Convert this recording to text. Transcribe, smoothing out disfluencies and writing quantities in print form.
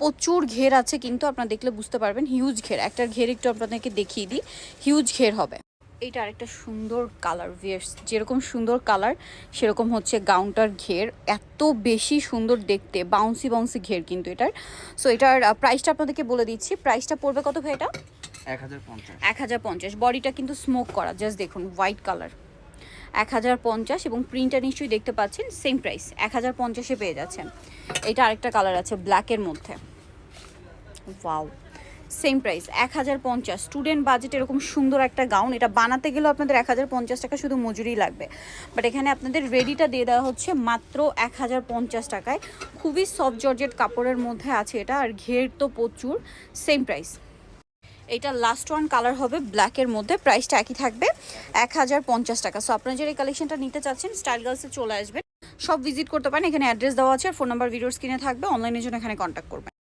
প্রচুর ঘের আছে, কিন্তু আপনারা দেখলে বুঝতে পারবেন হিউজ ঘের। একটা ঘের একটু আপনাদেরকে দেখিয়ে দিই, হিউজ ঘের হবে। এইটা আরেকটা সুন্দর কালার, ভিয়ার্স যেরকম সুন্দর কালার সেরকম হচ্ছে গাউনটার ঘের, এত বেশি সুন্দর দেখতে, বাউন্সি বাউন্সি ঘের কিন্তু এটার। সো এটার প্রাইসটা আপনাদেরকে বলে দিচ্ছি, প্রাইসটা পড়বে কত ভাই? এটা 1050। বডিটা কিন্তু স্মোক করা, জাস্ট দেখুন হোয়াইট কালার, 1050। এবং প্রিন্টটা নিশ্চয়ই দেখতে পাচ্ছেন, সেম প্রাইস 1050-এ পেয়ে যাচ্ছেন। এটা আরেকটা কালার আছে ব্ল্যাকের মধ্যে, wow, same price 1050। Student budget এরকম সুন্দর একটা গাউন, এটা বানাতে গেলেও আপনাদের 1050 টাকা শুধু মজুরি লাগবে, বাট এখানে আপনাদের রেডিটা দিয়ে দেওয়া হচ্ছে মাত্র 1050 টাকায়। খুবই সফট জর্জেট কাপড়ের মধ্যে আছে এটা, আর ঘের তো প্রচুর, সেম প্রাইস। এটা লাস্ট ওয়ান কালার হবে ব্ল্যাকের মধ্যে, প্রাইসটা একই থাকবে 1050 টাকা। সো আপনারা যারা এই কালেকশনটা নিতে চাচ্ছেন স্টাইল গার্লসে চলে আসবেন, সব ভিজিট করতে পারেন, এখানে অ্যাড্রেস দেওয়া আছে, ফোন নাম্বার ভিডিওর স্ক্রিনে থাকবে, অনলাইনের জন্য এখানে কন্ট্যাক্ট করবেন।